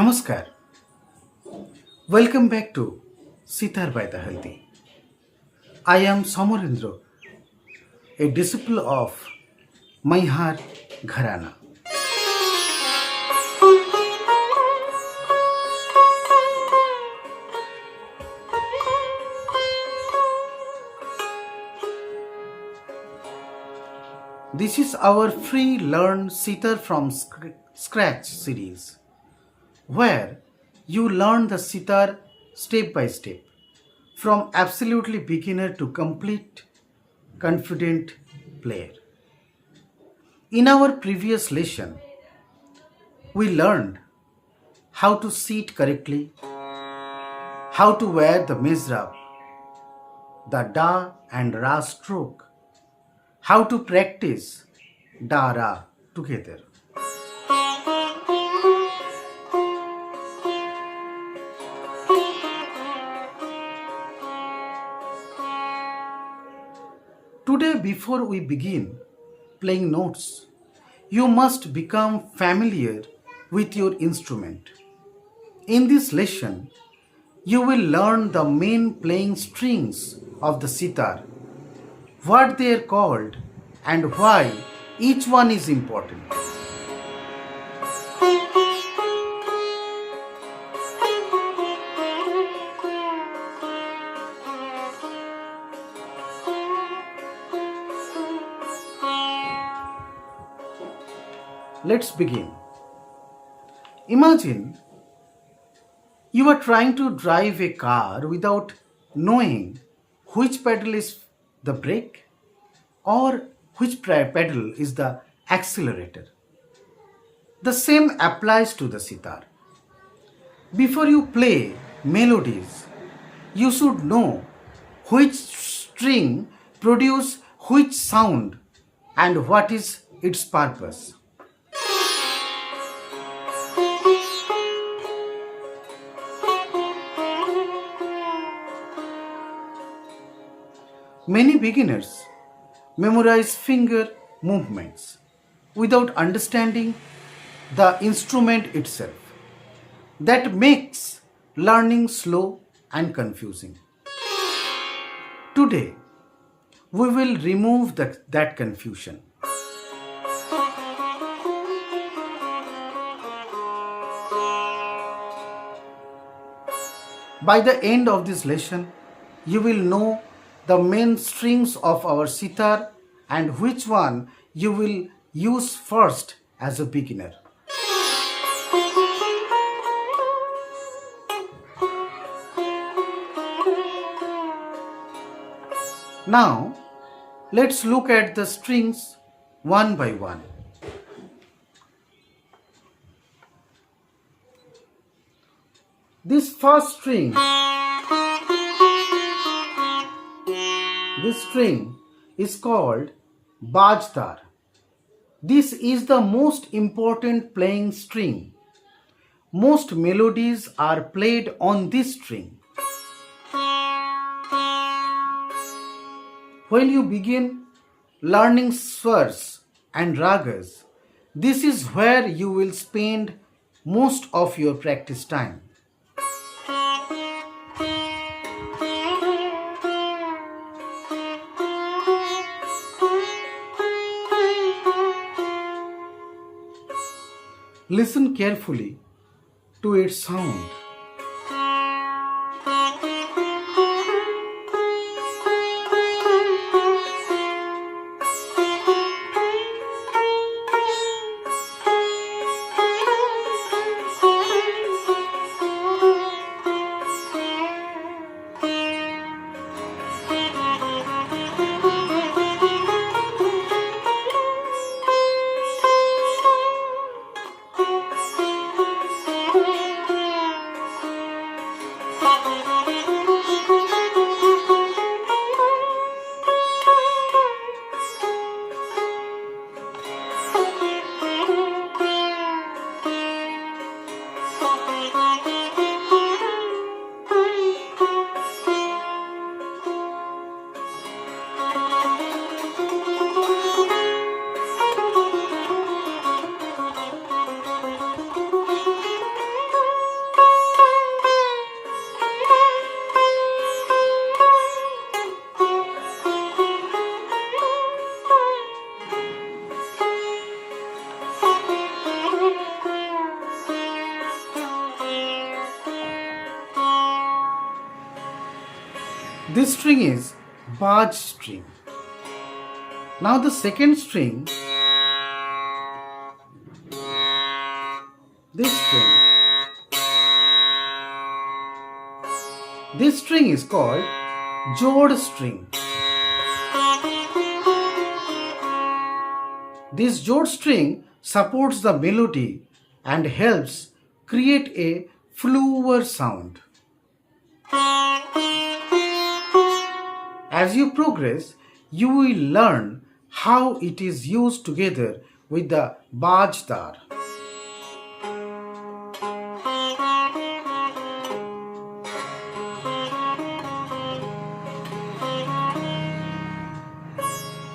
Namaskar. Welcome back to Sitar By The Haldi. I am Samarendra, a disciple of Maihar Gharana. This is our free Learn Sitar from Scratch series, where you learn the sitar step by step, from absolutely beginner to complete confident player. In our previous lesson, we learned how to sit correctly, how to wear the mizrab, the da and ra stroke, how to practice da ra together. Today, before we begin playing notes, you must become familiar with your instrument. In this lesson, you will learn the main playing strings of the sitar, what they are called, and why each one is important. Let's begin. Imagine you are trying to drive a car without knowing which pedal is the brake or which pedal is the accelerator. The same applies to the sitar. Before you play melodies, you should know which string produce which sound and what is its purpose. Many beginners memorize finger movements without understanding the instrument itself. That makes learning slow and confusing. Today, we will remove that confusion. By the end of this lesson, you will know the main strings of our sitar and which one you will use first as a beginner. Now, let's look at the strings one by one. This first string, this string is called bajtar. This is the most important playing string. Most melodies are played on this string. When you begin learning swars and ragas, this is where you will spend most of your practice time. Listen carefully to its sound. This string is Baj string. Now the second string, this string is called Jod string. This Jod string supports the melody and helps create a fluer sound. As you progress, you will learn how it is used together with the Baj tar.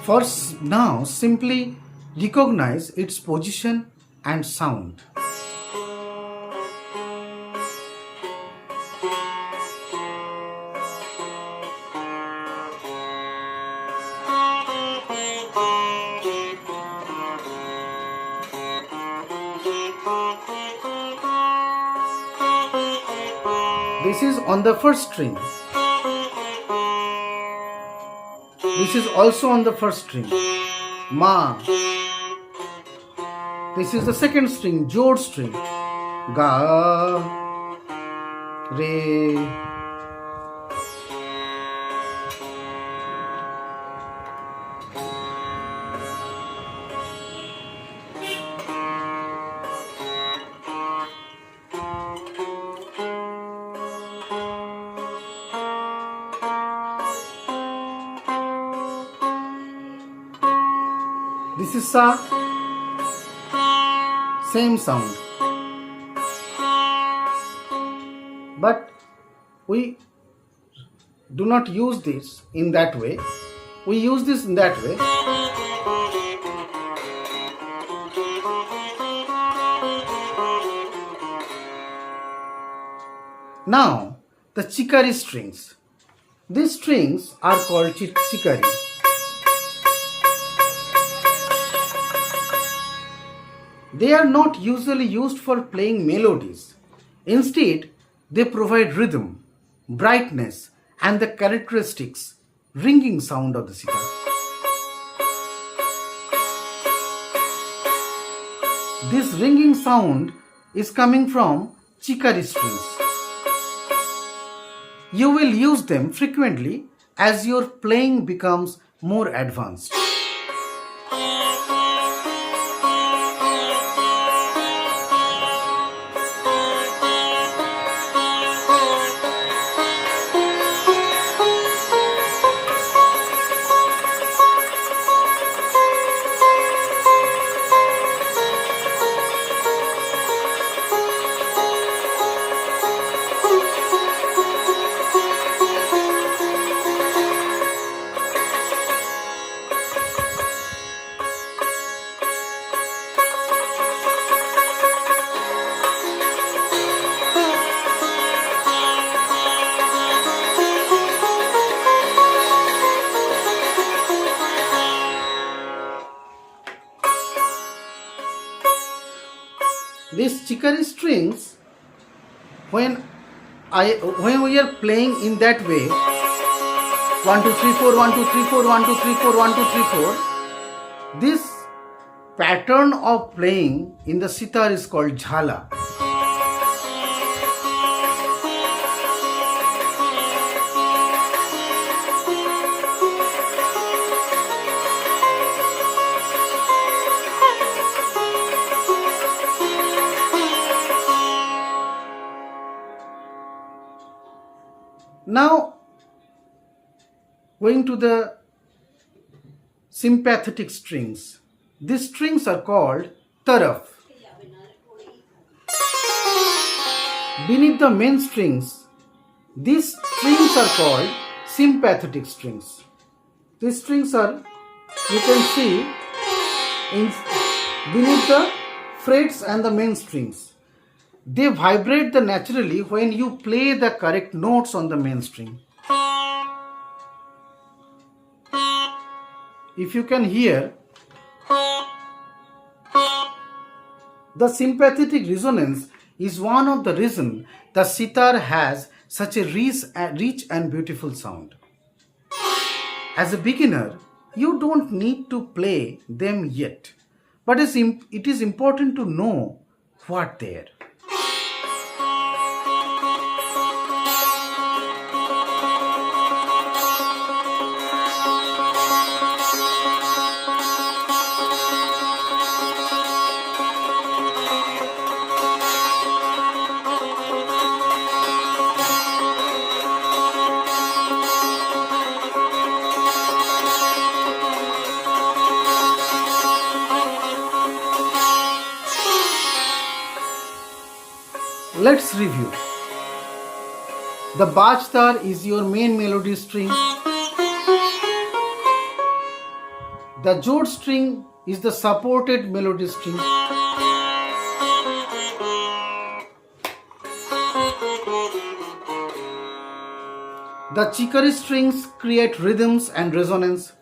For now, simply recognize its position and sound. This is on the first string. This is also on the first string, Ma. This is the second string, Jod string, Ga, Re. This is Sa, same sound. But we do not use this in that way. We use this in that way. Now, the Chikari strings. These strings are called Chikari. They are not usually used for playing melodies. Instead, they provide rhythm, brightness, and the characteristics ringing sound of the sitar. This ringing sound is coming from Chikari strings. You will use them frequently as your playing becomes more advanced. These Chikari strings, when we are playing in that way, 1 2 3 4 1 2 3 4 1 2 3 4 1 2 3 4, this pattern of playing in the sitar is called jhala. Now, going to the sympathetic strings. These strings are called taraf. Beneath the main strings, these strings are called sympathetic strings. These strings are, you can see, beneath the frets and the main strings. They vibrate naturally when you play the correct notes on the main string. If you can hear, the sympathetic resonance is one of the reasons the sitar has such a rich and beautiful sound. As a beginner, you don't need to play them yet, but it is important to know what they are. Let's review. The bajtar is your main melody string. The jod string is the supported melody string. The chikari strings create rhythms and resonance.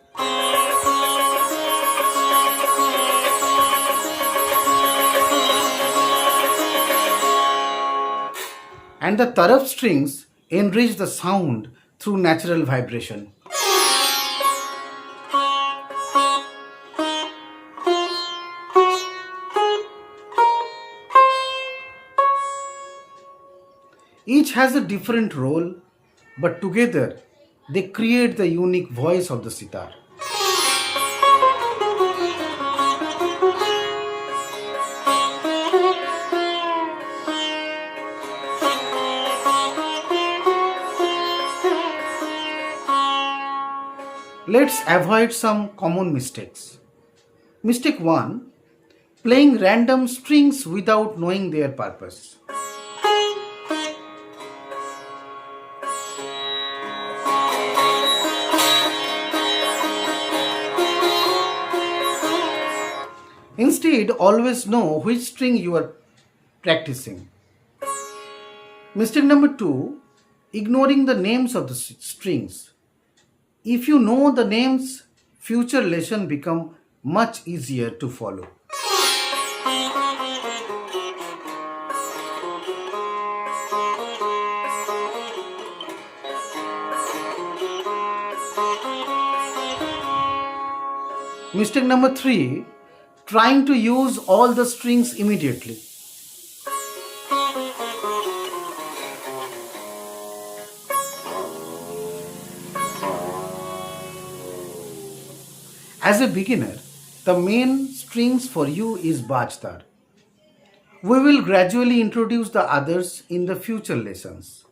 And the taraf strings enrich the sound through natural vibration. Each has a different role, but together they create the unique voice of the sitar. Let's avoid some common mistakes. Mistake 1: playing random strings without knowing their purpose. Instead, always know which string you are practicing. Mistake number 2: ignoring the names of the strings. If you know the names, future lesson become much easier to follow. Mistake number 3: trying to use all the strings immediately. As a beginner, the main strings for you is bajtar. We will gradually introduce the others in the future lessons.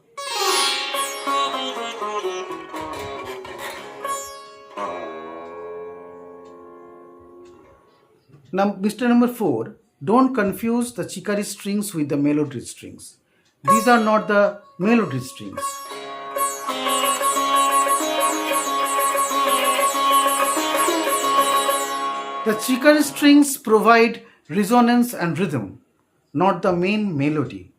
Now, Mr. Number 4, don't confuse the chikari strings with the melody strings. These are not the melody strings. The chikari strings provide resonance and rhythm, not the main melody.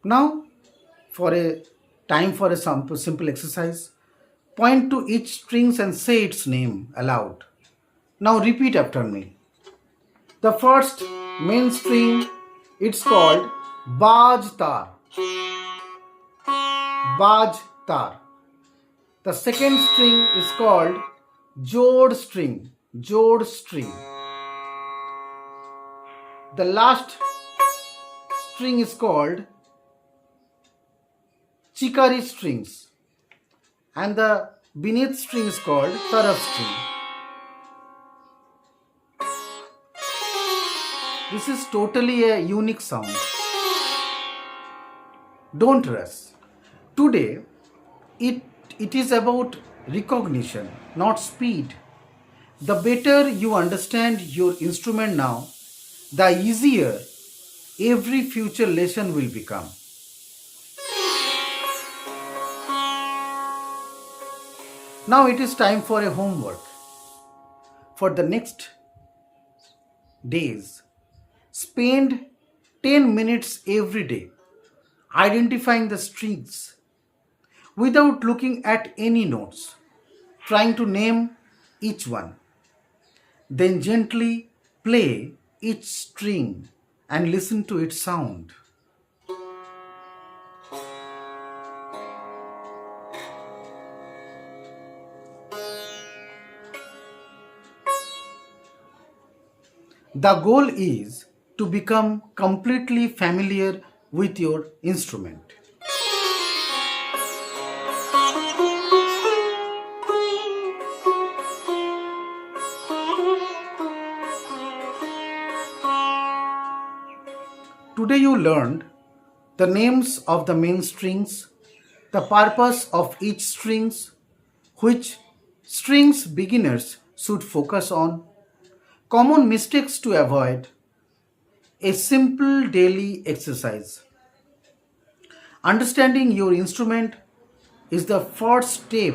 Now, for a simple exercise, point to each strings and say its name aloud. Now repeat after me. The first main string, it's called bajtar. Bajtar. The second string is called jod string. Jod string. The last string is called chikari strings, and the beneath string is called taraf string. This is totally a unique sound. Don't rush. Today, it is about recognition, not speed. The better you understand your instrument now, the easier every future lesson will become. Now it is time for a homework. For the next days, spend 10 minutes every day identifying the strings without looking at any notes, trying to name each one. Then gently play each string and listen to its sound. The goal is to become completely familiar with your instrument. Today you learned the names of the main strings, the purpose of each strings, which strings beginners should focus on, common mistakes to avoid, a simple daily exercise. Understanding your instrument is the first step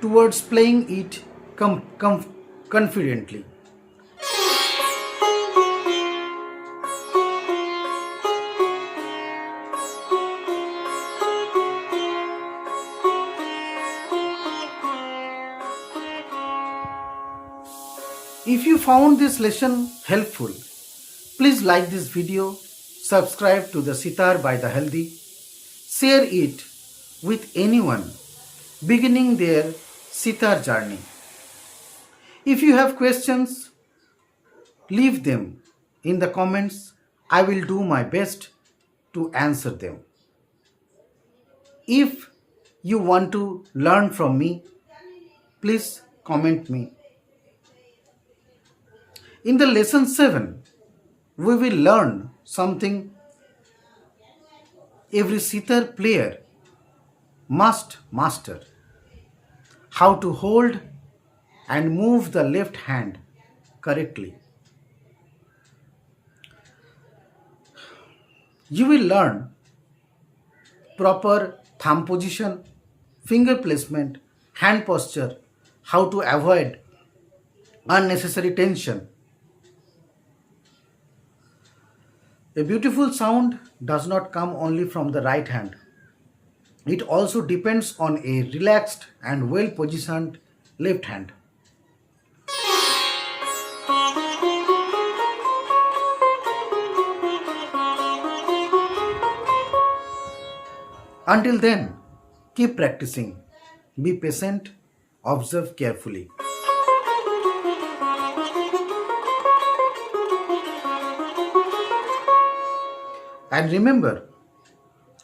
towards playing it confidently. If you found this lesson helpful, please like this video, subscribe to the Sitar by the Haldi, share it with anyone beginning their sitar journey. If you have questions, leave them in the comments. I will do my best to answer them. If you want to learn from me, please comment me. In the lesson 7, we will learn something every sitar player must master: how to hold and move the left hand correctly. You will learn proper thumb position, finger placement, hand posture, how to avoid unnecessary tension. A beautiful sound does not come only from the right hand. It also depends on a relaxed and well-positioned left hand. Until then, keep practicing. Be patient, observe carefully. And remember,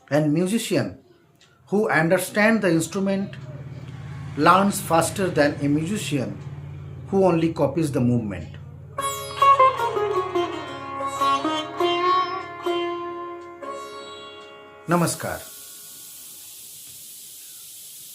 a musician who understands the instrument learns faster than a musician who only copies the movement. Namaskar.